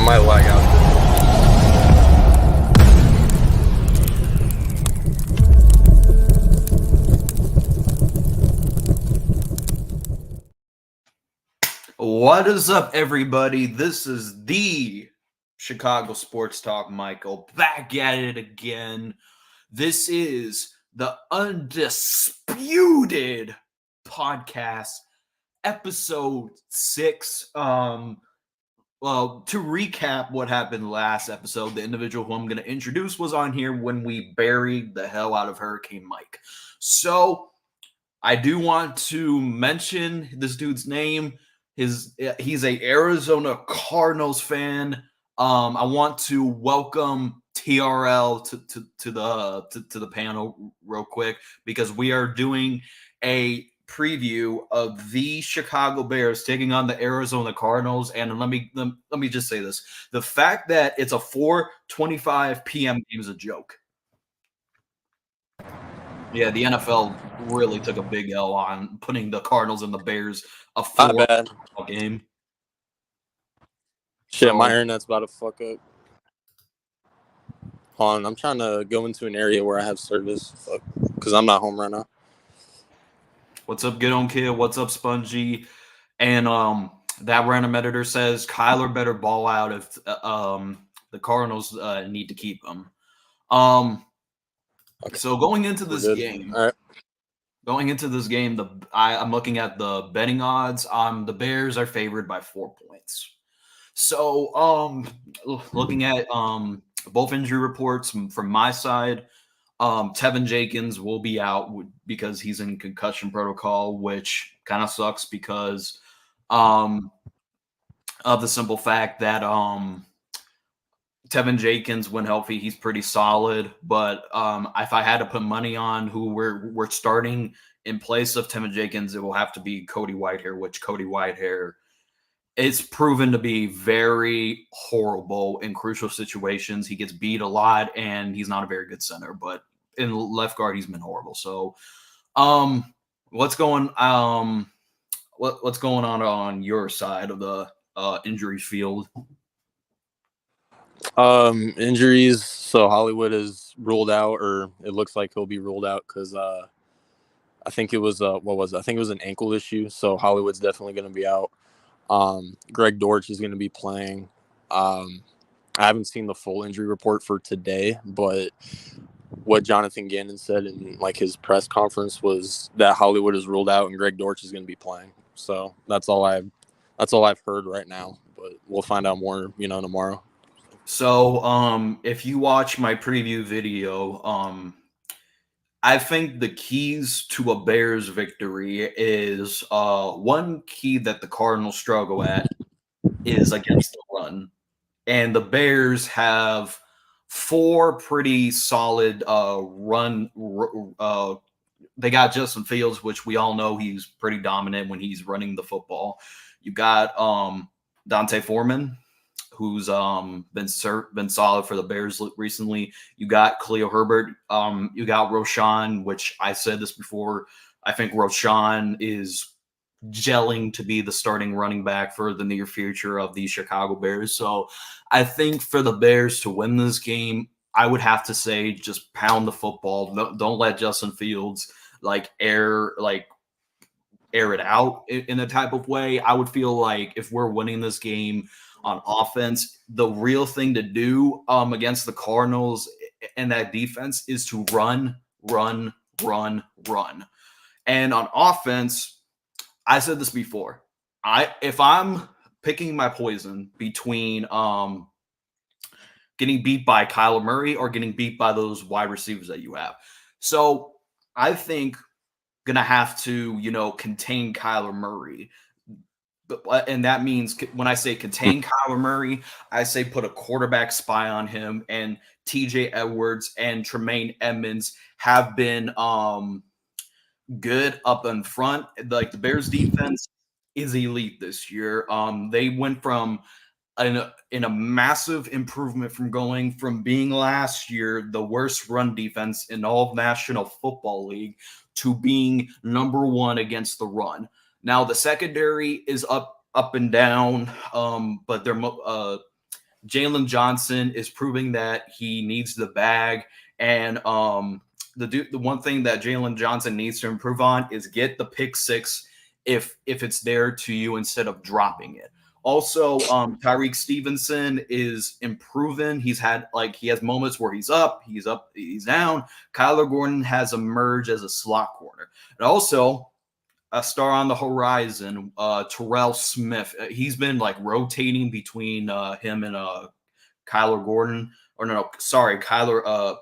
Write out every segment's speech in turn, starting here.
might lag out. What is up, everybody? This is the Chicago Sports Talk, Michael, back at it again. This is the Undisputed podcast, episode 6. Well, to recap what happened last episode, the individual who I'm going to introduce was on here when we buried the hell out of Hurricane Mike. So, I do want to mention this dude's name. He's a Arizona Cardinals fan. I want to welcome TRL to the panel real quick because we are doing a preview of the Chicago Bears taking on the Arizona Cardinals. And let me just say this: the fact that it's a 4:25 p.m. game is a joke. Yeah, the NFL really took a big L on putting the Cardinals and the Bears a Not bad. game. Shit, So, my internet's about to fuck up. Hold on, I'm trying to go into an area where I have service. Fuck, because I'm not home right now. what's up, Get On Kid? What's up, Spongy? And that random editor says Kyler better ball out if the Cardinals need to keep him. Okay. So going into this game, all right. I'm looking at the betting odds. The Bears are favored by 4 points. So looking at both injury reports from my side, Tevin Jenkins will be out because he's in concussion protocol, which kind of sucks because of the simple fact that Tevin Jenkins, when healthy, he's pretty solid. But if I had to put money on who we're starting in place of Tevin Jenkins, it will have to be Cody Whitehair, which Cody Whitehair is proven to be very horrible in crucial situations. He gets beat a lot, and he's not a very good center. But in left guard, he's been horrible. So, what's going on your side of the injury field? Injuries. So Hollywood is ruled out, or it looks like he'll be ruled out because I think it was what was it? I think it was an ankle issue. So Hollywood's definitely going to be out. Greg Dortch is going to be playing. I haven't seen the full injury report for today, but what Jonathan Gannon said in like his press conference was that Hollywood is ruled out and Greg Dortch is going to be playing. So that's all I've heard right now, but we'll find out more, tomorrow. So, if you watch my preview video, I think the keys to a Bears victory is one key that the Cardinals struggle at is against the run. And the Bears have 4 pretty solid run. They got Justin Fields, which we all know he's pretty dominant when he's running the football. You got Dante Foreman, who's been solid for the Bears recently. You got Khalil Herbert. You got Roshan, which I said this before. I think Roshan is gelling to be the starting running back for the near future of the Chicago Bears. So I think for the Bears to win this game, I would have to say just pound the football. Don't let Justin Fields air it out in a type of way. I would feel like if we're winning this game on offense, the real thing to do against the Cardinals and that defense is to run. And on offense, I said this before. If I'm picking my poison between getting beat by Kyler Murray or getting beat by those wide receivers that you have. So I think gonna have to, contain Kyler Murray. And that means when I say contain Kyler Murray, I say put a quarterback spy on him. And TJ Edwards and Tremaine Edmonds have been good up in front. Like the Bears defense is elite this year. They went from in a massive improvement from going from being last year the worst run defense in all of National Football League to being number 1 against the run. Now the secondary is up and down, but Jalen Johnson is proving that he needs the bag, and the one thing that Jalen Johnson needs to improve on is get the pick six if it's there to you instead of dropping it. Also, Tyreek Stevenson is improving. He has moments where he's up, he's down. Kyler Gordon has emerged as a slot corner, and also a star on the horizon, Terrell Smith. He's been like rotating between him and Kyler Gordon. Or no, sorry, Kyler.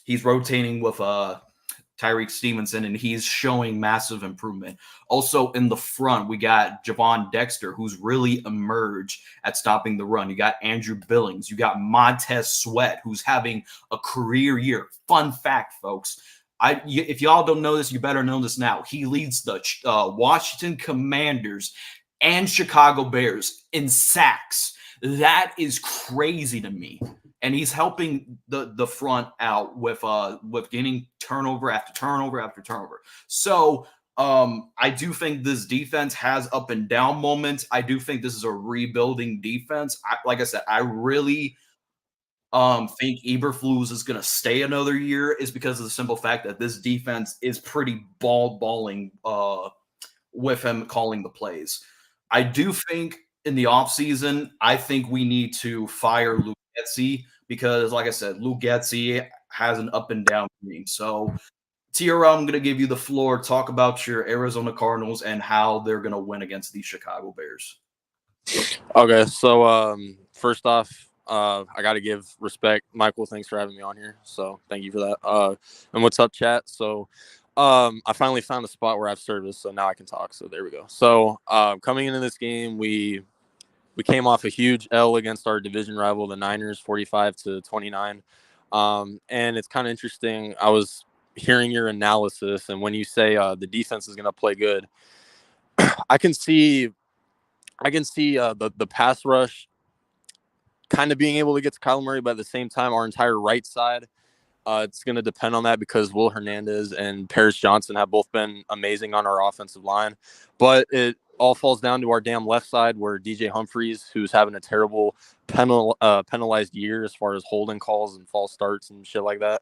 He's rotating with Tyreek Stevenson, and he's showing massive improvement. Also in the front, we got Javon Dexter, who's really emerged at stopping the run. You got Andrew Billings. You got Montez Sweat, who's having a career year. Fun fact, folks. If y'all don't know this, you better know this now. He leads the Washington Commanders and Chicago Bears in sacks. That is crazy to me. And he's helping the front out with getting turnover after turnover after turnover. So I do think this defense has up and down moments. I do think this is a rebuilding defense. Like I said, I really think Eberflus is going to stay another year is because of the simple fact that this defense is pretty balling with him calling the plays. I do think in the offseason, I think we need to fire Luke Getsy because, like I said, Luke Getsy has an up and down game. So, TRL, I'm going to give you the floor. Talk about your Arizona Cardinals and how they're going to win against the Chicago Bears. Okay, so first off, I got to give respect. Michael, thanks for having me on here. So thank you for that. And what's up, chat? So I finally found a spot where I have service, so now I can talk. So there we go. So coming into this game, we came off a huge L against our division rival, the Niners, 45-29. And it's kind of interesting. I was hearing your analysis, and when you say the defense is going to play good, I can see the pass rush kind of being able to get to Kyler Murray, but at the same time, our entire right side, it's going to depend on that because Will Hernandez and Paris Johnson have both been amazing on our offensive line. But it all falls down to our damn left side where DJ Humphries, who's having a terrible penalized year as far as holding calls and false starts and shit like that.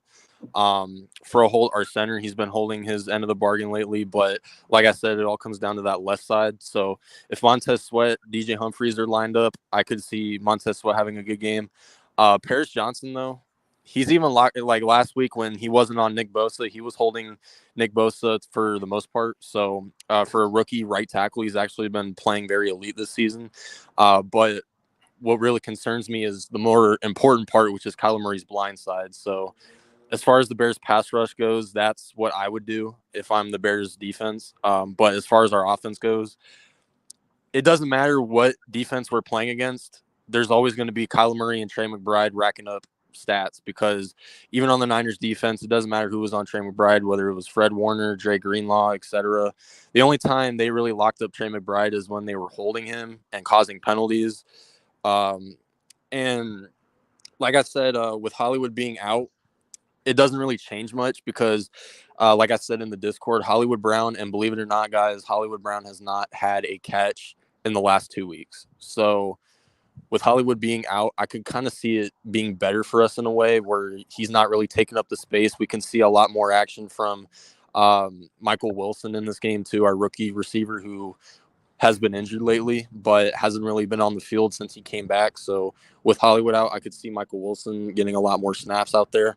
For our center, he's been holding his end of the bargain lately. But like I said, it all comes down to that left side. So if Montez Sweat, DJ Humphries are lined up, I could see Montez Sweat having a good game. Paris Johnson, though, he's even like last week when he wasn't on Nick Bosa, he was holding Nick Bosa for the most part. So for a rookie right tackle, he's actually been playing very elite this season. But what really concerns me is the more important part, which is Kyler Murray's blind side. So as far as the Bears pass rush goes, that's what I would do if I'm the Bears defense. But as far as our offense goes, it doesn't matter what defense we're playing against. There's always going to be Kyler Murray and Trey McBride racking up stats because even on the Niners defense, it doesn't matter who was on Trey McBride, whether it was Fred Warner, Dre Greenlaw, etc. The only time they really locked up Trey McBride is when they were holding him and causing penalties. And like I said, with Hollywood being out, it doesn't really change much because, like I said in the Discord, Hollywood Brown, and believe it or not, guys, Hollywood Brown has not had a catch in the last 2 weeks. So with Hollywood being out, I could kind of see it being better for us in a way where he's not really taking up the space. We can see a lot more action from Michael Wilson in this game too, our rookie receiver who has been injured lately, but hasn't really been on the field since he came back. So with Hollywood out, I could see Michael Wilson getting a lot more snaps out there.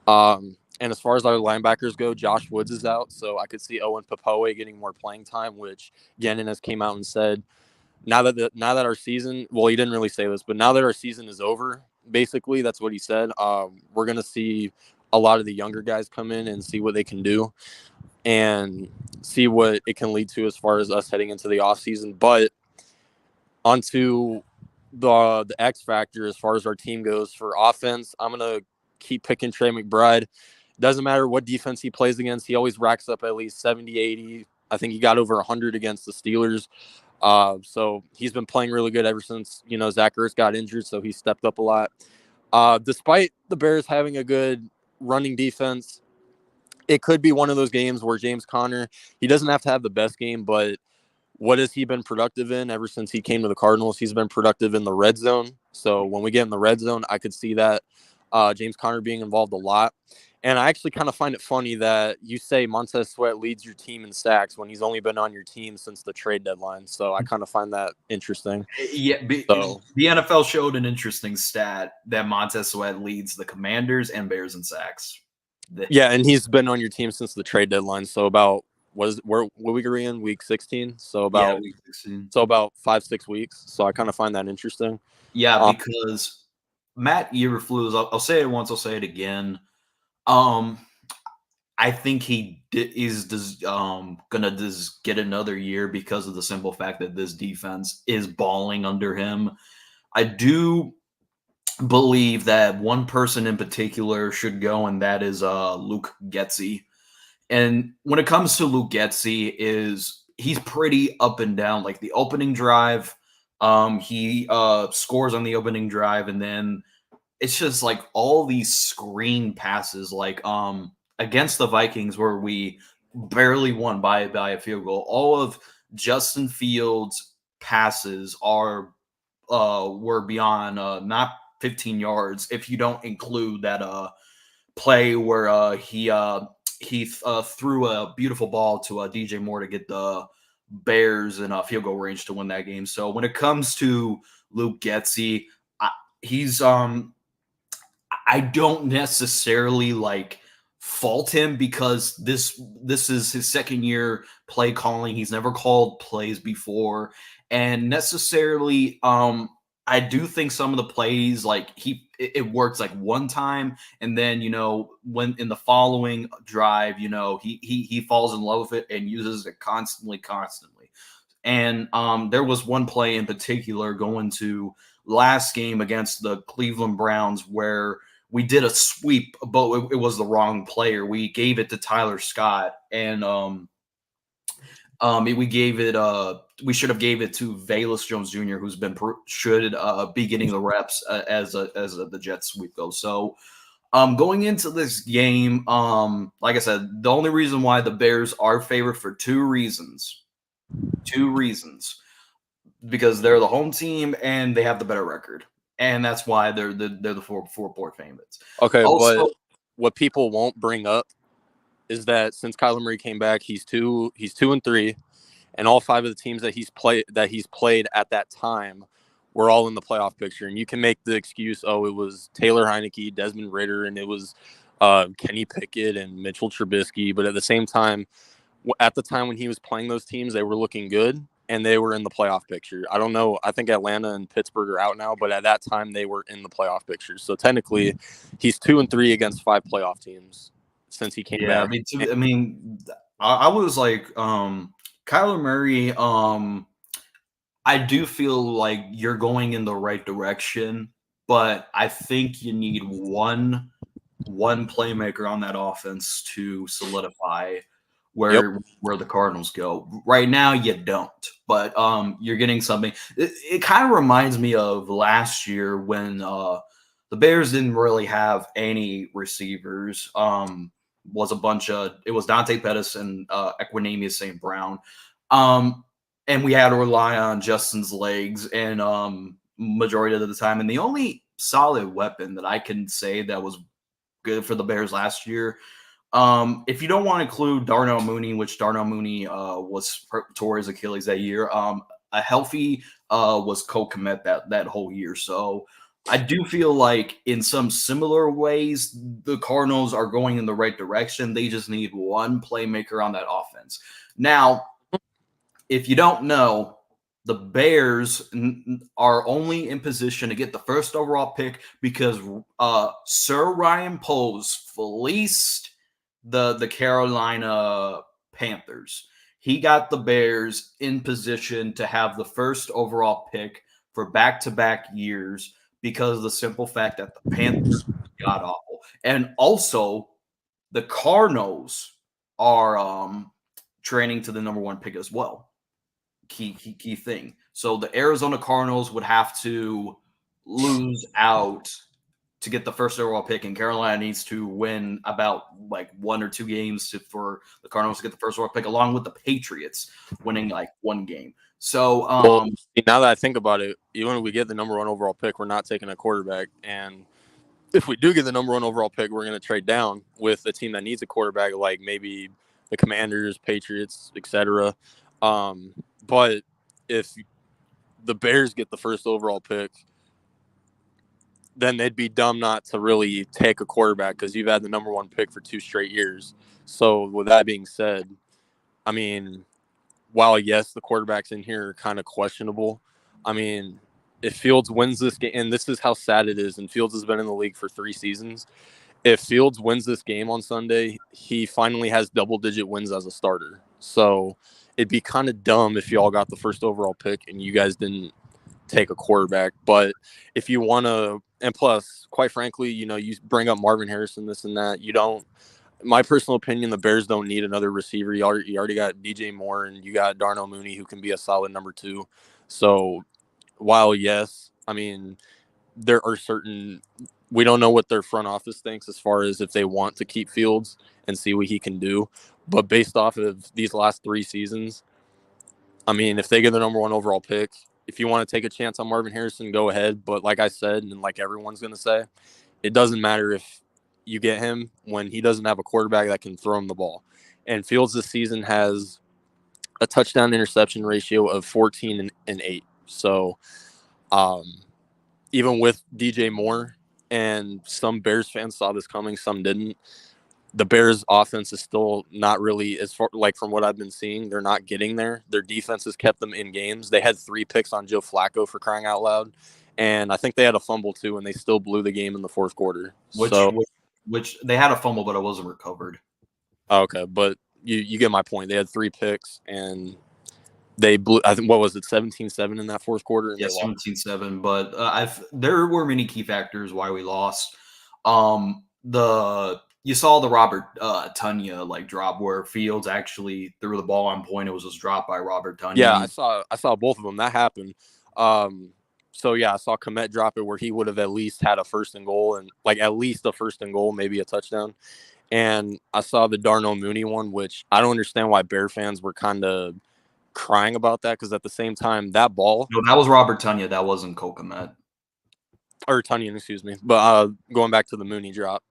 And as far as our linebackers go, Josh Woods is out, so I could see Owen Popoe getting more playing time, which Gannon has came out and said now that our season, well, he didn't really say this, but now that our season is over, basically that's what he said. We're gonna see a lot of the younger guys come in and see what they can do and see what it can lead to as far as us heading into the offseason. But onto the X factor as far as our team goes for offense, I'm gonna keep picking Trey McBride. Doesn't matter what defense he plays against, he always racks up at least 70, 80. I think he got over 100 against the Steelers. So he's been playing really good ever since, Zach Ertz got injured, so he stepped up a lot. Despite the Bears having a good running defense, it could be one of those games where James Conner, he doesn't have to have the best game, but what has he been productive in ever since he came to the Cardinals? He's been productive in the red zone. So when we get in the red zone, I could see that James Conner being involved a lot. And I actually kind of find it funny that you say Montez Sweat leads your team in sacks when he's only been on your team since the trade deadline. So I kind of find that interesting. Yeah, So the NFL showed an interesting stat that Montez Sweat leads the Commanders and Bears in sacks. yeah, and he's been on your team since the trade deadline. So about what week are we in? Week 16. Yeah, week 16. So about 5-6 weeks. So I kind of find that interesting. Yeah, because Matt Eberflus, I'll say it once, I'll say it again. I think he is gonna just get another year because of the simple fact that this defense is balling under him. I do believe that one person in particular should go, and that is Luke Getsy. And when it comes to Luke Getsy, he's pretty up and down. Like the opening drive, he scores on the opening drive, and then it's just like all these screen passes, like against the Vikings where we barely won by a field goal. All of Justin Fields' passes were beyond not 15 yards if you don't include that play where he threw a beautiful ball to DJ Moore to get the Bears in field goal range to win that game. So when it comes to Luke Getsy, he's I don't necessarily like fault him because this is his second year play calling. He's never called plays before, and necessarily I do think some of the plays like it works like one time, and then when in the following drive, he falls in love with it and uses it constantly. And there was one play in particular going to last game against the Cleveland Browns where we did a sweep, but it was the wrong player. We gave it to Tyler Scott, and we gave it. We should have gave it to Velus Jones Jr., who's should be getting the reps as the jet sweep goes. So, going into this game, like I said, the only reason why the Bears are favored for two reasons, because they're the home team and they have the better record, and that's why they're the four-point favorites. okay, Also, but what people won't bring up is that since Kyler Murray came back, he's 2-3, and all 5 of the teams that he's played at that time were all in the playoff picture. And you can make the excuse, oh, it was Taylor Heineke, Desmond Ridder, and it was Kenny Pickett and Mitchell Trubisky. But at the same time, at the time when he was playing those teams, they were looking good and they were in the playoff picture. I don't know. I think Atlanta and Pittsburgh are out now, but at that time they were in the playoff picture. So technically, he's 2-3 against 5 playoff teams since he came yeah, back. I was like, Kyler Murray. I do feel like you're going in the right direction, but I think you need one playmaker on that offense to solidify where the Cardinals go. Right now, you don't, but you're getting something. It kind of reminds me of last year when the Bears didn't really have any receivers. It was Dante Pettis and Equanimeous St. Brown. And we had to rely on Justin's legs and majority of the time. And the only solid weapon that I can say that was good for the Bears last year, if you don't want to include Darnell Mooney, which Darnell Mooney tore his Achilles that year, a healthy was Cole Kmet that whole year. So I do feel like in some similar ways, the Cardinals are going in the right direction. They just need one playmaker on that offense. Now, if you don't know, the Bears are only in position to get the first overall pick because Sir Ryan Poles fleeced the Carolina Panthers. He got the Bears in position to have the first overall pick for back-to-back years because of the simple fact that the Panthers got awful. And also, the Cardinals are training to the number 1 pick as well. Key thing. So the Arizona Cardinals would have to lose out to get the first overall pick, and Carolina needs to win about like 1 or 2 games for the Cardinals to get the first overall pick, along with the Patriots winning like 1 game. So, Well, now that I think about it, even if we get the number 1 overall pick, we're not taking a quarterback. And if we do get the number 1 overall pick, we're going to trade down with a team that needs a quarterback, like maybe the Commanders, Patriots, etc. But if the Bears get the first overall pick, then they'd be dumb not to really take a quarterback because you've had the number 1 pick for 2 straight years. So with that being said, I mean, while yes, the quarterbacks in here are kind of questionable, I mean, if Fields wins this game, and this is how sad it is, and Fields has been in the league for 3 seasons, if Fields wins this game on Sunday, he finally has double-digit wins as a starter. So it'd be kind of dumb if y'all got the first overall pick and you guys didn't take a quarterback. But if you want to, and plus, quite frankly, you bring up Marvin Harrison, this and that. You don't. My personal opinion, the Bears don't need another receiver. You already got DJ Moore and you got Darnell Mooney, who can be a solid number 2. So while yes, I mean, there are certain, we don't know what their front office thinks as far as if they want to keep Fields and see what he can do. But based off of these last 3 seasons, I mean, if they get the number 1 overall pick, if you want to take a chance on Marvin Harrison, go ahead. But like I said, and like everyone's going to say, it doesn't matter if you get him when he doesn't have a quarterback that can throw him the ball. And Fields this season has a touchdown interception ratio of 14 and 8. So even with DJ Moore, and some Bears fans saw this coming, some didn't, the Bears offense is still not really, as far like from what I've been seeing, they're not getting there. Their defense has kept them in games. They had 3 picks on Joe Flacco, for crying out loud. And I think they had a fumble too, and they still blew the game in the 4th quarter. Which they had a fumble, but it wasn't recovered. Okay, but you get my point. They had 3 picks, and they blew, I think, what was it, 17-7 in that 4th quarter? And Yeah, 17-7. But there were many key factors why we lost. You saw the Robert Tonyan like drop where Fields actually threw the ball on point. It was just dropped by Robert Tonyan. Yeah, I saw both of them. That happened. So yeah, I saw Komet drop it where he would have at least had a 1st and goal, and like at least a 1st and goal, maybe a touchdown. And I saw the Darnell Mooney one, which I don't understand why Bear fans were kind of crying about that, because at the same time, that ball. No, that was Robert Tonyan. That wasn't Komet. Or Tonyan, excuse me. But going back to the Mooney drop,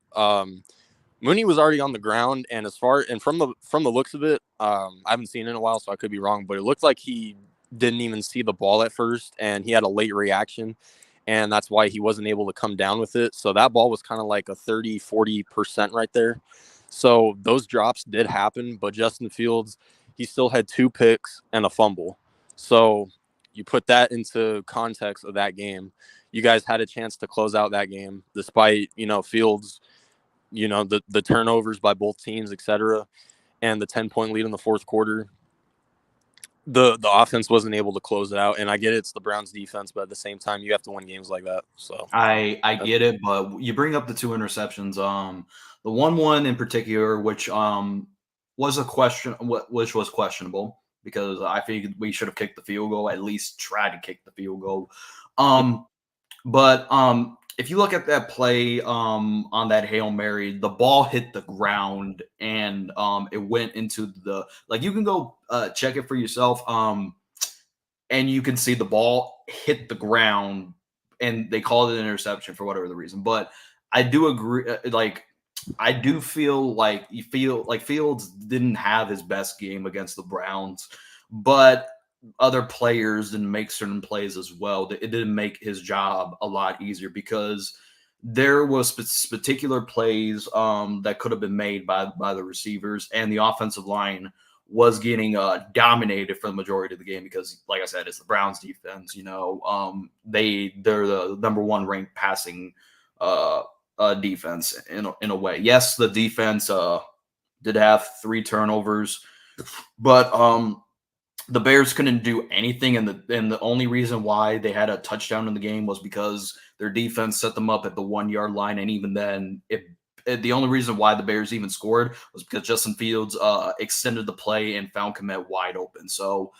Mooney was already on the ground, and from the looks of it, I haven't seen it in a while, so I could be wrong, but it looked like he didn't even see the ball at first, and he had a late reaction, and that's why he wasn't able to come down with it. So that ball was kind of like a 30-40% right there. So those drops did happen, but Justin Fields, he still had 2 picks and a fumble. So you put that into context of that game. You guys had a chance to close out that game despite, Fields, the turnovers by both teams, etc., and the 10-point lead in the 4th quarter. The offense wasn't able to close it out, and I get it's the Browns defense, but at the same time, you have to win games like that. So I get it, but you bring up the 2 interceptions. The one in particular, which was a question, which was questionable, because I figured we should have kicked the field goal, at least try to kick the field goal. But if you look at that play on that Hail Mary, the ball hit the ground and it went into the, like, you can go check it for yourself, and you can see the ball hit the ground, and they called it an interception for whatever the reason. But I do agree, I do feel like Fields didn't have his best game against the Browns, but other players didn't make certain plays as well. It didn't make his job a lot easier, because there was particular plays that could have been made by the receivers, and the offensive line was getting dominated for the majority of the game, because, like I said, it's the Browns defense. They're the number 1 ranked passing defense in a way. Yes, the defense did have 3 turnovers, but the Bears couldn't do anything, and the only reason why they had a touchdown in the game was because their defense set them up at the 1-yard line, and even then, the only reason why the Bears even scored was because Justin Fields extended the play and found Komet wide open. So,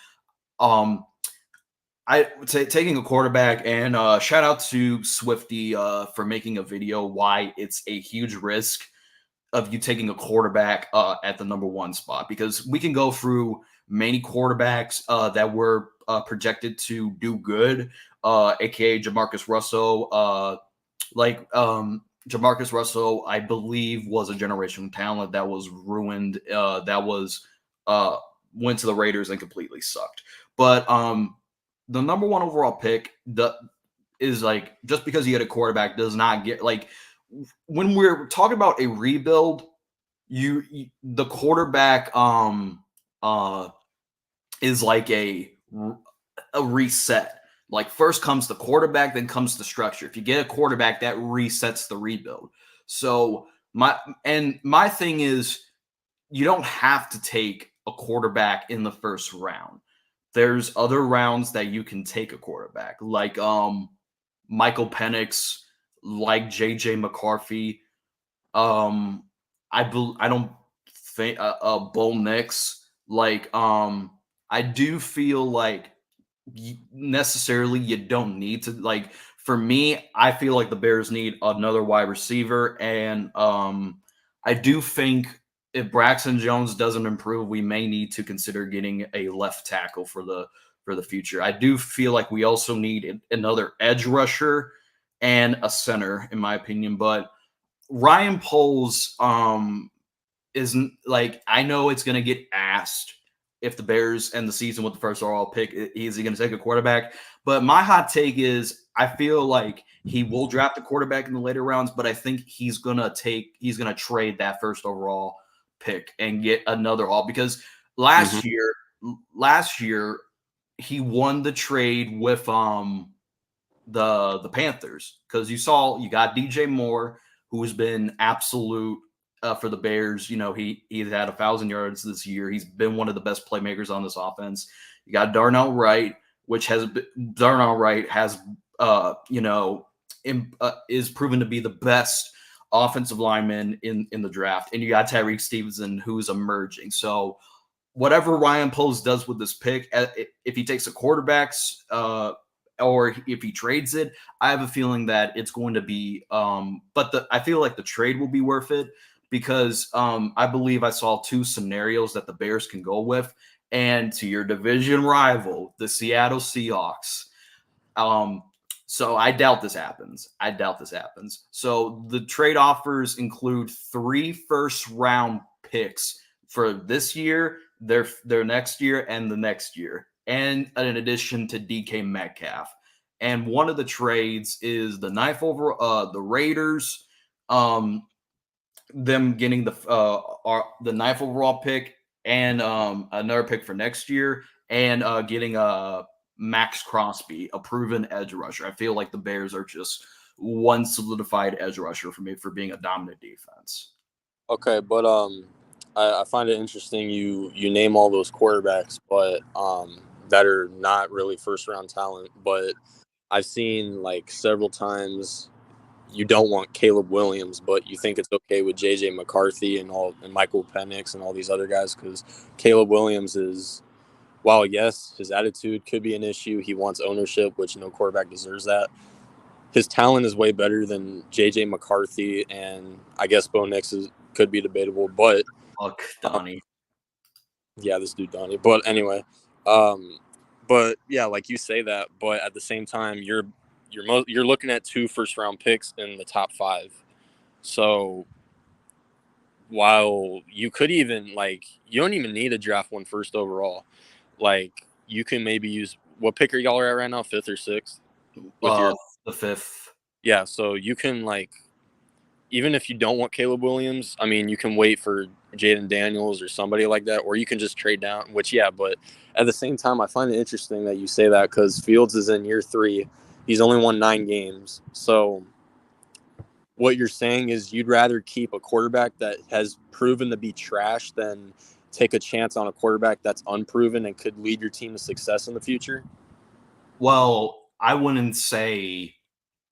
Taking a quarterback, and shout out to Swifty for making a video why it's a huge risk of you taking a quarterback at the number one spot, because we can go through many quarterbacks that were projected to do good, aka Jamarcus Russell. Jamarcus Russell, I believe, was a generational talent that was ruined. That was went to the Raiders and completely sucked. But the number one overall pick is like, just because you get a quarterback does not get, like, when we're talking about a rebuild, the quarterback is like a reset. Like, first comes the quarterback, then comes the structure. If you get a quarterback, that resets the rebuild. So my thing is, you don't have to take a quarterback in the first round. There's other rounds that you can take a quarterback, like Michael Penix, like JJ McCarthy. I don't think Bo Nix. Like, I do feel like necessarily you don't need to, like, for me, I feel like the Bears need another wide receiver, and I do think if Braxton Jones doesn't improve, we may need to consider getting a left tackle for the future. I do feel like we also need another edge rusher and a center, in my opinion. But Ryan Poles isn't, like, I know it's going to get asked if the Bears end the season with the first overall pick, is he going to take a quarterback? But my hot take is, I feel like he will draft a quarterback in the later rounds, but I think he's going to trade that first overall pick and get another haul, because Mm-hmm. last year he won the trade with the Panthers, because you got DJ Moore, who has been absolute for the Bears. You know, he's had 1,000 yards this year. He's been one of the best playmakers on this offense. You got Darnell Wright, Darnell Wright has is proven to be the best offensive lineman in the draft, and you got Tyreek Stevenson, who's emerging. So whatever Ryan Poles does with this pick, if he takes a quarterbacks or if he trades it, I have a feeling that it's going to be. I feel like the trade will be worth it, because I believe I saw two scenarios that the Bears can go with, and to your division rival, the Seattle Seahawks. So I doubt this happens. So the trade offers include 3 first-round picks for this year, their next year, and the next year, and in addition to DK Metcalf. And one of the trades is the Raiders, them getting the ninth overall pick, and another pick for next year, and getting Max Crosby, a proven edge rusher. I feel like the Bears are just one solidified edge rusher for me for being a dominant defense. Okay, but I find it interesting you name all those quarterbacks, but that are not really first round talent. But I've seen like several times you don't want Caleb Williams, but you think it's okay with JJ McCarthy and Michael Penix and all these other guys, because Caleb Williams is, while yes, his attitude could be an issue. He wants ownership, which no quarterback deserves that. His talent is way better than JJ McCarthy, and I guess Bo Nix could be debatable, but Fuck um, Donnie. yeah, this dude Donnie. But anyway, but yeah, like you say that, but at the same time, you're looking at 2 first round picks in the top 5. So while you could even, like, you don't even need to draft one first overall. Like, you can maybe use, what pick are y'all at right now, 5th or 6th with your, The 5th. yeah. So you can, like, even if you don't want Caleb Williams, I mean, you can wait for Jaden Daniels or somebody like that, or you can just trade down, which, yeah, but at the same time, I find it interesting that you say that, because Fields is in year 3. He's only won 9 games. So what you're saying is you'd rather keep a quarterback that has proven to be trash than take a chance on a quarterback that's unproven and could lead your team to success in the future? Well, I wouldn't say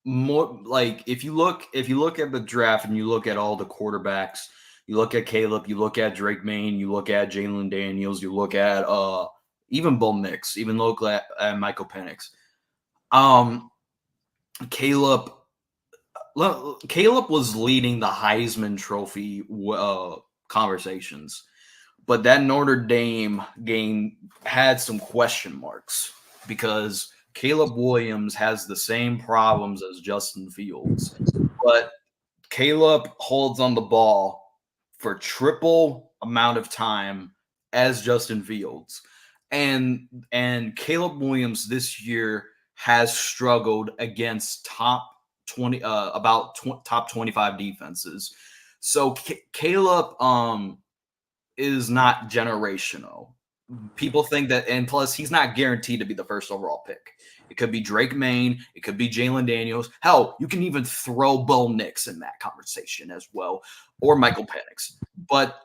more. Like, if you look at the draft and you look at all the quarterbacks, you look at Caleb, you look at Drake Maye, you look at Jalen Daniels, you look at even Bo Nix, even look at Michael Penix. Um, Caleb Caleb was leading the Heisman Trophy conversations, but that Notre Dame game had some question marks because Caleb Williams has the same problems as Justin Fields, but Caleb holds on the ball for triple amount of time as Justin Fields. And Caleb Williams this year has struggled against top 20 top 25 defenses. So Caleb is not generational. People think that, and plus he's not guaranteed to be the first overall pick. It could be Drake Maine. It could be Jalen Daniels. Hell, you can even throw Bo Nix in that conversation as well, or Michael Penix. But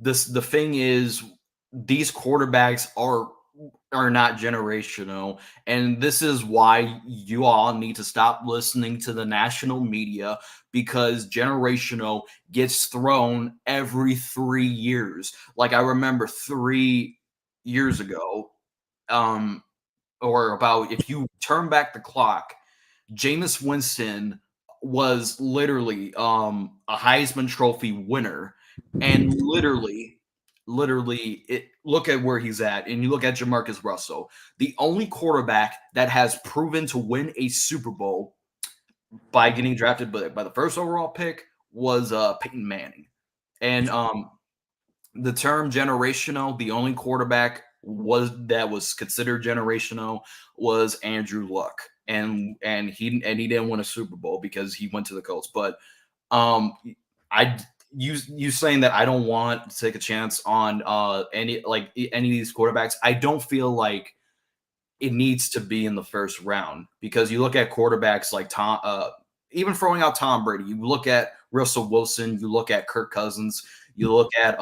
the thing is, these quarterbacks are not generational, and this is why you all need to stop listening to the national media, because generational gets thrown every 3 years. Like I remember 3 years ago, or about, if you turn back the clock, Jameis Winston was literally a Heisman Trophy winner, and look at where he's at, and you look at Jamarcus Russell, the only quarterback that has proven to win a Super Bowl by getting drafted by the first overall pick was Peyton Manning, and the term generational, the only quarterback was considered generational was Andrew Luck, and he didn't win a Super Bowl because he went to the Colts. But I you saying that I don't want to take a chance on any of these quarterbacks, I don't feel like it needs to be in the first round, because you look at quarterbacks like Tom, even throwing out Tom Brady, you look at Russell Wilson, you look at Kirk Cousins, you look at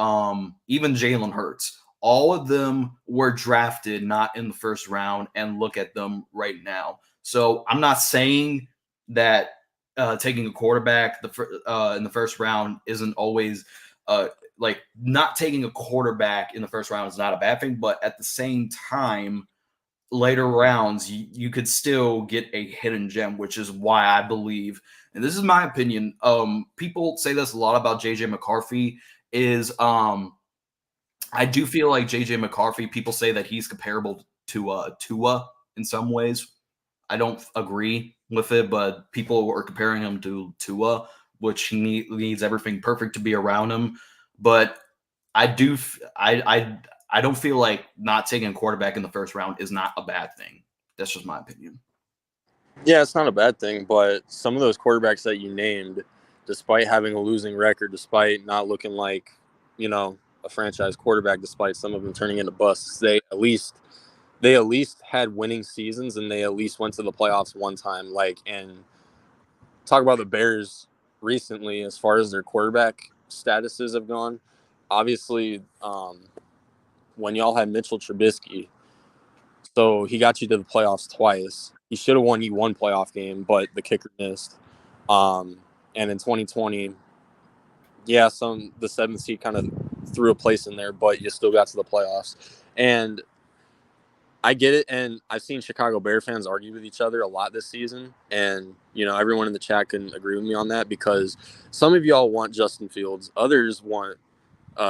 even Jalen Hurts. All of them were drafted not in the first round, and look at them right now. So I'm not saying that taking a quarterback in the first round isn't always like, not taking a quarterback in the first round is not a bad thing, but at the same time, later rounds, you could still get a hidden gem, which is why I believe, and this is my opinion, people say this a lot about JJ McCarthy, is I do feel like JJ McCarthy, people say that he's comparable to Tua in some ways. I don't agree with it, but people are comparing him to Tua, which he needs everything perfect to be around him. But I do I don't feel like not taking a quarterback in the first round is not a bad thing. That's just my opinion. Yeah, it's not a bad thing, but some of those quarterbacks that you named, despite having a losing record, despite not looking like, a franchise quarterback, despite some of them turning into busts, they at least had winning seasons, and they at least went to the playoffs one time. And talk about the Bears recently as far as their quarterback statuses have gone. Obviously, when y'all had Mitchell Trubisky, so he got you to the playoffs twice. He should have won you one playoff game, but the kicker missed. And in 2020, yeah, the seventh seed kind of threw a place in there, but you still got to the playoffs. And I get it, and I've seen Chicago Bear fans argue with each other a lot this season, and everyone in the chat can agree with me on that, because some of y'all want Justin Fields, others want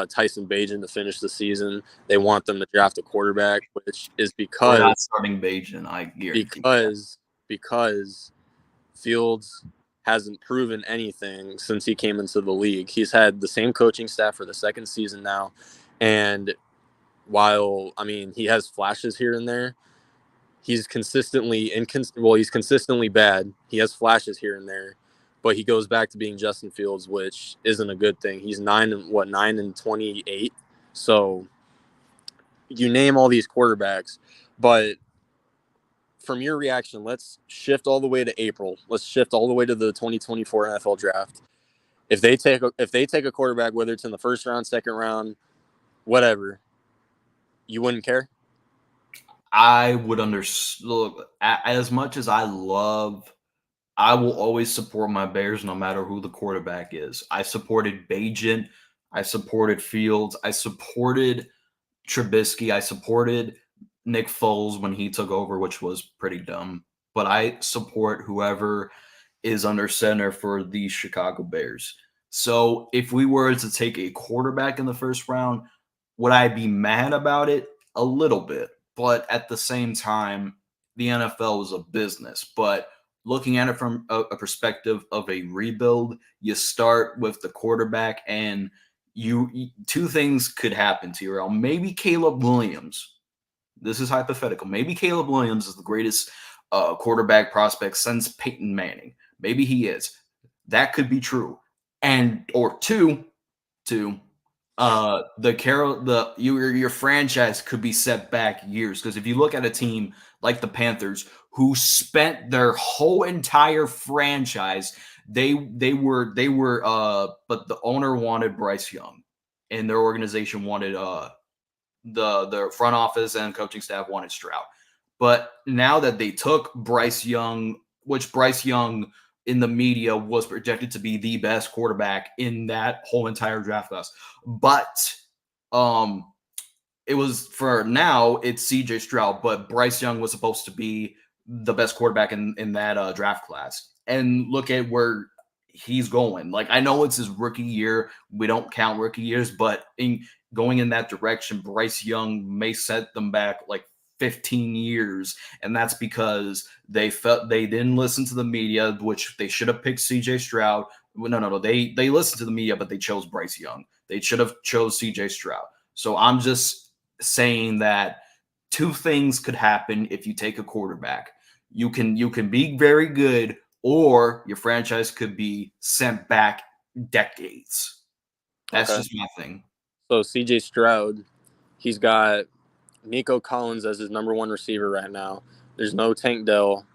Tyson Bagent to finish the season. They want them to draft a quarterback, which is We're not because starting Bagent, I guarantee that. because Fields hasn't proven anything since he came into the league. He's had the same coaching staff for the second season now, and while he has flashes here and there, he's consistently he's consistently bad. He has flashes here and there, but he goes back to being Justin Fields, which isn't a good thing. He's 9-28. So you name all these quarterbacks, but from your reaction, let's shift all the way to April. Let's shift all the way to the 2024 NFL draft. If they take a quarterback, whether it's in the first round, second round, whatever, you wouldn't care? I would look, as much as I will always support my Bears no matter who the quarterback is. I supported Bagent. I supported Fields. I supported Trubisky. I supported Nick Foles when he took over, which was pretty dumb. But I support whoever is under center for the Chicago Bears. So if we were to take a quarterback in the first round, would I be mad about it? A little bit. But at the same time, the NFL is a business. But looking at it from a perspective of a rebuild, you start with the quarterback, and two things could happen, TRL. Maybe Caleb Williams. This is hypothetical. Maybe Caleb Williams is the greatest quarterback prospect since Peyton Manning. Maybe he is. That could be true. And or two, your franchise could be set back years, because if you look at a team like the Panthers who spent their whole entire franchise, but the owner wanted Bryce Young, and their organization wanted the front office and coaching staff wanted Stroud. But now that they took Bryce Young, which Bryce Young in the media was projected to be the best quarterback in that whole entire draft class, but um, it was for now it's CJ Stroud, but Bryce Young was supposed to be the best quarterback in that draft class. And look at where he's going. Like, I know it's his rookie year. We don't count rookie years, but going in that direction, Bryce Young may set them back like 15 years, and that's because they didn't listen to the media, which they should have picked CJ Stroud. No. They listened to the media, but they chose Bryce Young. They should have chose CJ Stroud. So I'm just saying that two things could happen if you take a quarterback. You can be very good, or your franchise could be sent back decades. That's Okay. just my thing. So CJ Stroud, he's got Nico Collins as his number one receiver right now. There's no Tank Dell.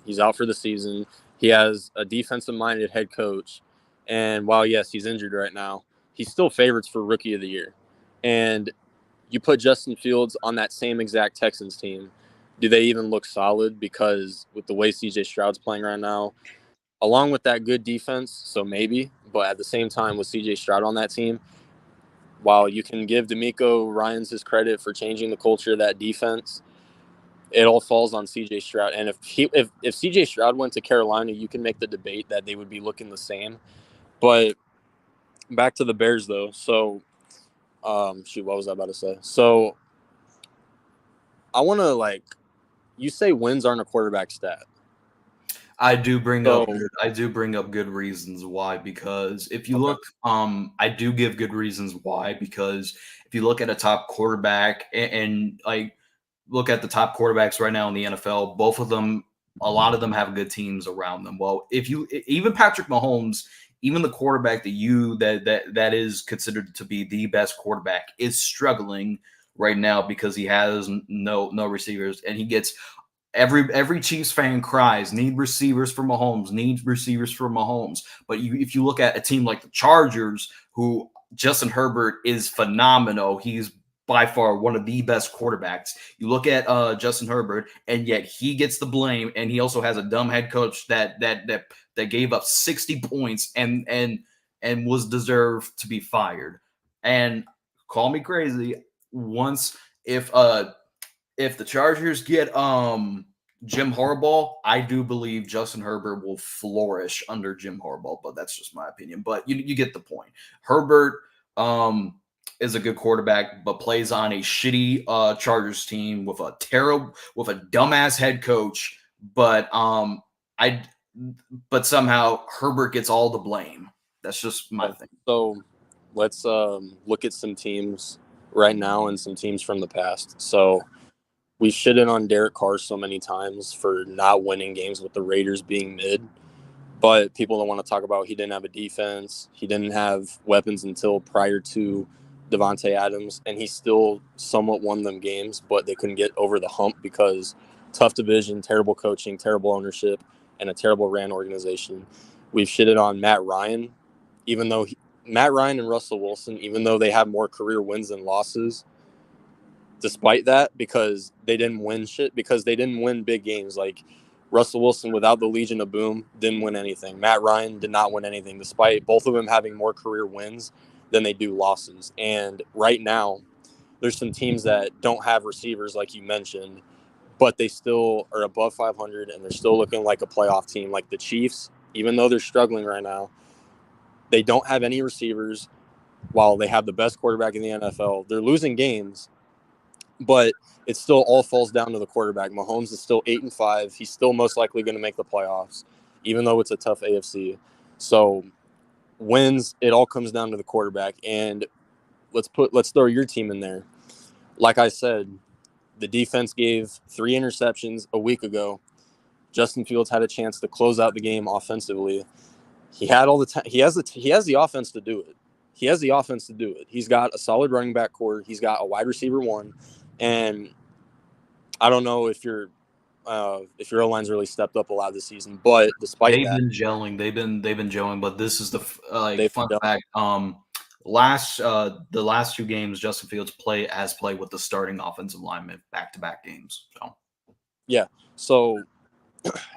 He's out for the season. He has a defensive-minded head coach. And while, yes, he's injured right now, he's still favorites for Rookie of the Year. And you put Justin Fields on that same exact Texans team, do they even look solid? Because with the way CJ Stroud's playing right now, along with that good defense, so maybe, but at the same time with CJ Stroud on that team, while you can give D'Amico Ryans his credit for changing the culture of that defense, it all falls on CJ Stroud. And if CJ Stroud went to Carolina, you can make the debate that they would be looking the same. But back to the Bears though. So what was I about to say? So I want to you say wins aren't a quarterback stat. I do bring So up good reasons why, because if you okay. look, I do give good reasons why, because if you look at a top quarterback and like look at the top quarterbacks right now in the NFL, both of them, a lot of them have good teams around them. Well, if you even Patrick Mahomes, even the quarterback that is considered to be the best quarterback, is struggling right now because he has no receivers, and he gets every Chiefs fan cries, need receivers for Mahomes, need receivers for Mahomes. But if you look at a team like the Chargers, who Justin Herbert is phenomenal, he's by far one of the best quarterbacks. You look at Justin Herbert, and yet he gets the blame, and he also has a dumb head coach that gave up 60 points and was deserved to be fired. And call me crazy, once if the Chargers get Jim Harbaugh, I do believe Justin Herbert will flourish under Jim Harbaugh, but that's just my opinion. But you get the point. Herbert is a good quarterback, but plays on a shitty Chargers team with a dumbass head coach. But I but somehow Herbert gets all the blame. That's just my thing. So let's look at some teams right now and some teams from the past. So we shitted on Derek Carr so many times for not winning games with the Raiders being mid, but people don't want to talk about he didn't have a defense. He didn't have weapons until prior to Devontae Adams, and he still somewhat won them games, but they couldn't get over the hump because tough division, terrible coaching, terrible ownership, and a terrible ran organization. We've shitted on Matt Ryan, even though Matt Ryan and Russell Wilson, even though they have more career wins than losses, despite that, because they didn't win shit, because they didn't win big games. Like Russell Wilson, without the Legion of Boom, didn't win anything. Matt Ryan did not win anything, despite both of them having more career wins than they do losses. And right now, there's some teams that don't have receivers like you mentioned, but they still are above 500 and they're still looking like a playoff team. Like the Chiefs, even though they're struggling right now, they don't have any receivers while they have the best quarterback in the NFL. They're losing games, but it still all falls down to the quarterback. Mahomes is still 8-5. He's still most likely going to make the playoffs, even though it's a tough AFC. So wins, it all comes down to the quarterback. And let's throw your team in there. Like I said, the defense gave 3 interceptions a week ago. Justin Fields had a chance to close out the game offensively. He had all the time. He has the offense to do it. He has the offense to do it. He's got a solid running back core. He's got a wide receiver 1, and I don't know if your O-line's really stepped up a lot this season, but despite They've that, been gelling. They've been gelling. But this is the they've fun done. fact. The last 2 games, Justin Fields has played with the starting offensive lineman back-to-back games. So Yeah. So,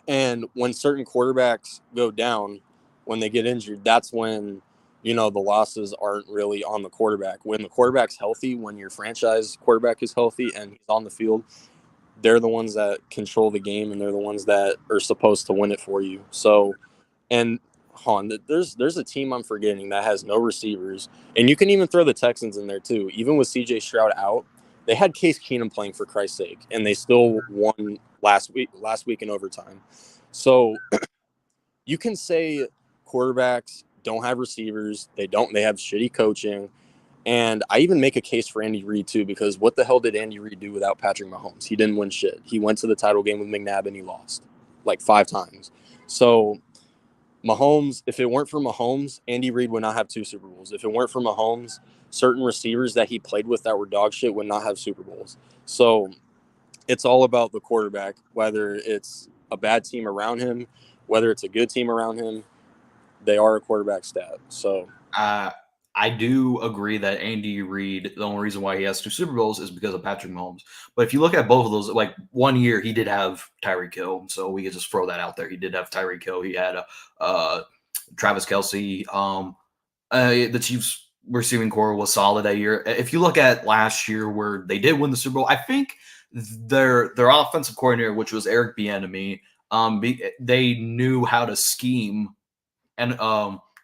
and when certain quarterbacks go down, when they get injured, that's when the losses aren't really on the quarterback. When the quarterback's healthy, when your franchise quarterback is healthy and he's on the field, they're the ones that control the game and they're the ones that are supposed to win it for you. So, and there's a team I'm forgetting that has no receivers, and you can even throw the Texans in there too. Even with C.J. Stroud out, they had Case Keenum playing for Christ's sake, and they still won last week in overtime. So you can say quarterbacks don't have receivers. They have shitty coaching. And I even make a case for Andy Reid too, because what the hell did Andy Reid do without Patrick Mahomes? He didn't win shit. He went to the title game with McNabb and he lost like 5 times. So Mahomes, if it weren't for Mahomes, Andy Reid would not have 2 Super Bowls. If it weren't for Mahomes, certain receivers that he played with that were dog shit would not have Super Bowls. So it's all about the quarterback, whether it's a bad team around him, whether it's a good team around him, they are a quarterback stat. So uh, I do agree that Andy Reid, the only reason why he has 2 Super Bowls is because of Patrick Mahomes. But if you look at both of those, like one year he did have Tyreek Hill, so we could just throw that out there. He did have Tyreek Hill. He had Travis Kelsey. The Chiefs receiving core was solid that year. If you look at last year where they did win the Super Bowl, I think their offensive coordinator, which was Eric Bieniemy, they knew how to scheme. And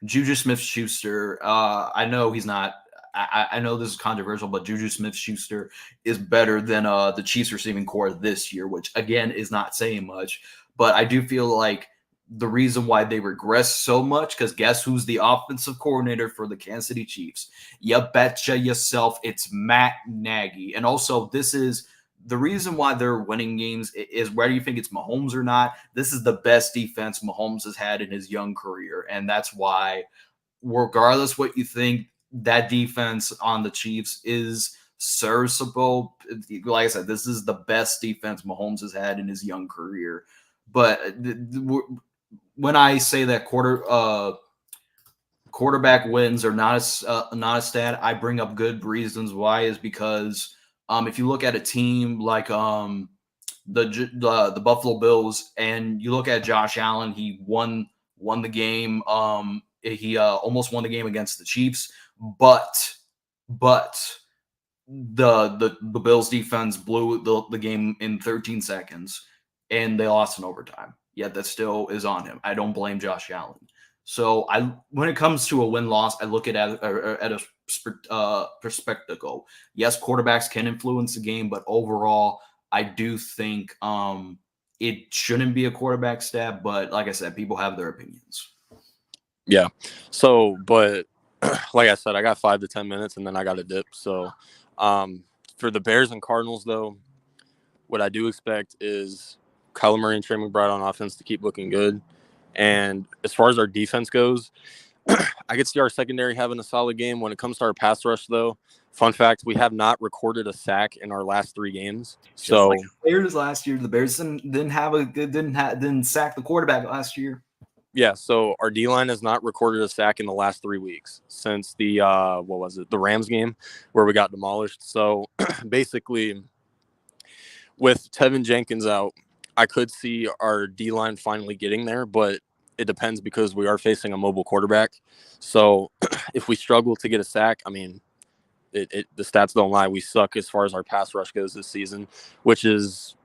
Juju Smith-Schuster, I know he's not. I know this is controversial, but Juju Smith-Schuster is better than the Chiefs receiving core this year, which again is not saying much. But I do feel like the reason why they regress so much, because guess who's the offensive coordinator for the Kansas City Chiefs? You betcha yourself, it's Matt Nagy. And also, this is the reason why they're winning games is whether you think it's Mahomes or not. This is the best defense Mahomes has had in his young career. And that's why, regardless what you think, that defense on the Chiefs is serviceable. Like I said, this is the best defense Mahomes has had in his young career. But when I say that quarterback wins are not a stat, I bring up good reasons why. Is because if you look at a team like the Buffalo Bills and you look at Josh Allen, he won the game. He almost won the game against the Chiefs, but the Bills defense blew the game in 13 seconds and they lost in overtime. Yet that still is on him. I don't blame Josh Allen. So when it comes to a win-loss, I look at a perspective. Yes, quarterbacks can influence the game, but overall, I do think it shouldn't be a quarterback stat. But like I said, people have their opinions. yeah. So, but like I said, I got 5 to 10 minutes and then I got a dip. So, for the Bears and Cardinals, though, what I do expect is Kyler Murray and Trey McBride on offense to keep looking good. And as far as our defense goes, I could see our secondary having a solid game. When it comes to our pass rush, though, fun fact, we have not recorded a sack in our last 3 games. Just So like the Bears last year, the Bears didn't sack the quarterback last year. yeah, so our D-line has not recorded a sack in the last 3 weeks since the the Rams game where we got demolished. So basically, with Tevin Jenkins out, I could see our D-line finally getting there, but it depends because we are facing a mobile quarterback. So if we struggle to get a sack, I mean, the stats don't lie. We suck as far as our pass rush goes this season, which is,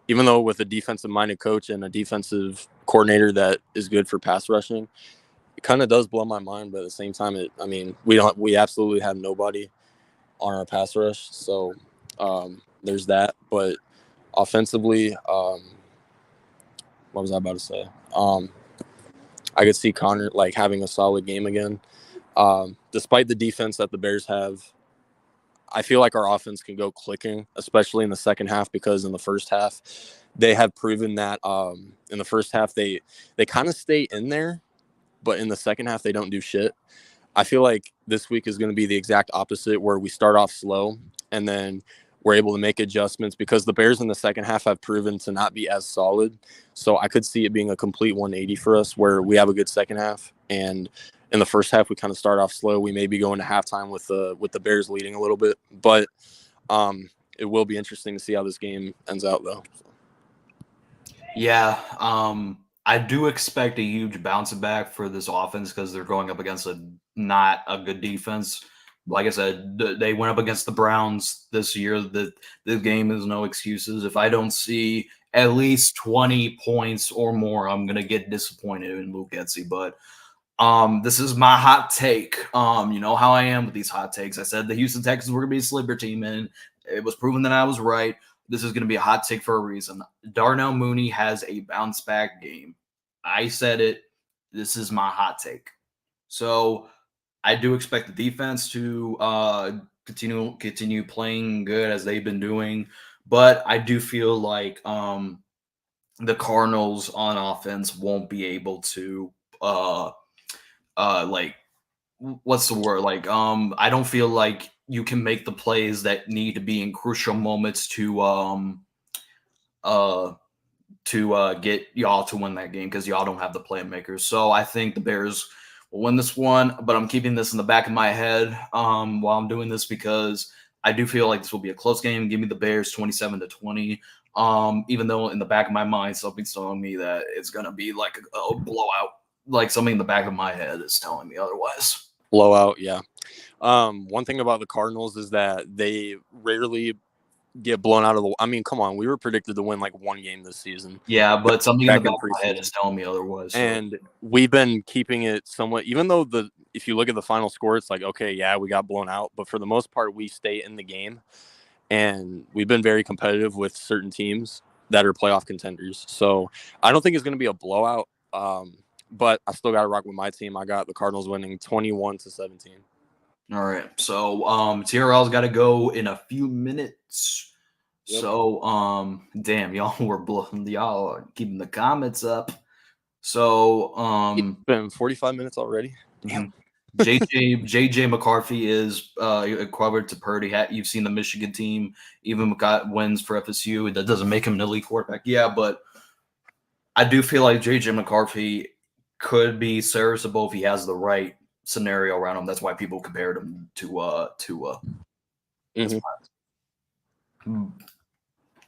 even though with a defensive-minded coach and a defensive coordinator that is good for pass rushing, it kind of does blow my mind. But at the same time, we absolutely have nobody on our pass rush. So there's that. But offensively, what was I about to say? I could see Connor like having a solid game again. Despite the defense that the Bears have, I feel like our offense can go clicking, especially in the second half, because in the first half, they have proven that in the first half they kind of stay in there, but in the second half they don't do shit. I feel like this week is going to be the exact opposite, where we start off slow and then we're able to make adjustments, because the Bears in the second half have proven to not be as solid. So I could see it being a complete 180 for us, where we have a good second half, and in the first half we kind of start off slow. We may be going to halftime with the Bears leading a little bit, but it will be interesting to see how this game ends out, though. Yeah, I do expect a huge bounce back for this offense because they're going up against not a good defense. Like I said, they went up against the Browns this year. The game is no excuses. If I don't see at least 20 points or more, I'm gonna get disappointed in Luke Getsy. But this is my hot take. You know how I am with these hot takes. I said the Houston Texans were gonna be a sleeper team, and it was proven that I was right. This is going to be a hot take for a reason. Darnell Mooney has a bounce back game. I said it. This is my hot take. So I do expect the defense to continue playing good as they've been doing, but I do feel like the Cardinals on offense won't be able to like what's the word? Like I don't feel like you can make the plays that need to be in crucial moments uh get y'all to win that game, because y'all don't have the playmakers. So I think the Bears will win this one, but I'm keeping this in the back of my head while I'm doing this, because I do feel like this will be a close game. Give me the Bears 27-20. Even though in the back of my mind something's telling me that it's gonna be like a blowout. Like something in the back of my head is telling me otherwise. Blowout, yeah. One thing about the Cardinals is that they rarely get blown out of the. I mean, come on, we were predicted to win like one game this season. Yeah, but something in the Back back in of my head preseason, is telling me otherwise. So. and we've been keeping it somewhat. Even though if you look at the final score, it's like, okay, yeah, we got blown out, but for the most part, we stay in the game, and we've been very competitive with certain teams that are playoff contenders. So I don't think it's going to be a blowout. But I still got to rock with my team. I got the Cardinals winning 21-17. All right. So TRL's got to go in a few minutes. Yep. So damn, y'all are keeping the comments up. So It's been 45 minutes already. Damn. JJ McCarthy is equivalent to Purdy. You've seen the Michigan team, even got wins for FSU. That doesn't make him an elite quarterback. Yeah, but I do feel like JJ McCarthy could be serviceable if he has the right scenario around him. That's why people compared him to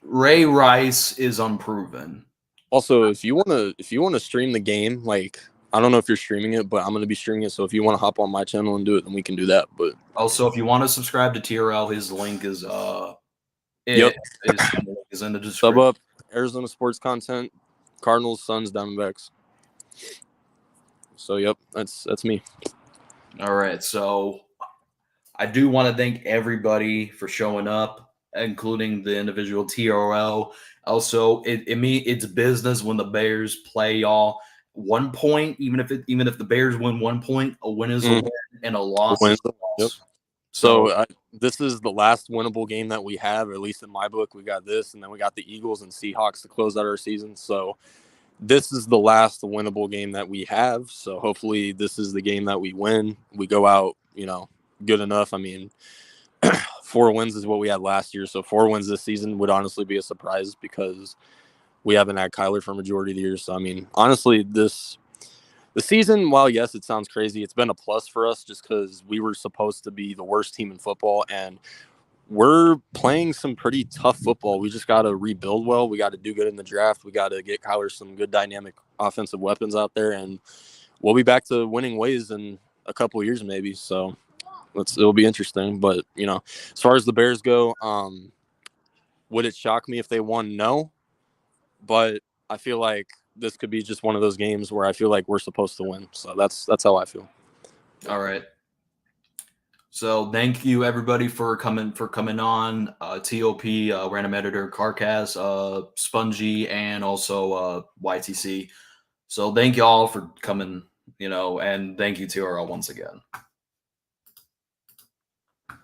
Ray Rice is unproven. Also, if you wanna stream the game, like, I don't know if you're streaming it, but I'm gonna be streaming it. So if you want to hop on my channel and do it, then we can do that. But also, if you want to subscribe to TRL, his link is yep, is in the description. sub up Arizona sports content, Cardinals, Suns, Diamondbacks. So yep, that's me. All right, so I do want to thank everybody for showing up, including the individual TRL. Also, it's business when the Bears play y'all. 1 point, even if the Bears win 1 point, a win is a win and a loss is a loss. Yep. So this is the last winnable game that we have, or at least in my book. We got this, and then we got the Eagles and Seahawks to close out our season. So this is the last winnable game that we have. So hopefully this is the game that we win. We go out, good enough. I mean, 4 wins is what we had last year. So 4 wins this season would honestly be a surprise, because we haven't had Kyler for a majority of the year. So, I mean, honestly, the season, while yes, it sounds crazy, it's been a plus for us, just because we were supposed to be the worst team in football, and we're playing some pretty tough football. We just got to rebuild well. We got to do good in the draft. We got to get Kyler some good dynamic offensive weapons out there, and we'll be back to winning ways in a couple of years maybe. So It'll be interesting. But as far as the Bears go, would it shock me if they won? No, but I feel like this could be just one of those games where I feel like we're supposed to win. So that's how I feel. All right. So thank you everybody for coming on. TOP, random editor, Carcast, Spongy, and also YTC. So thank you all for coming, and thank you TRL once again.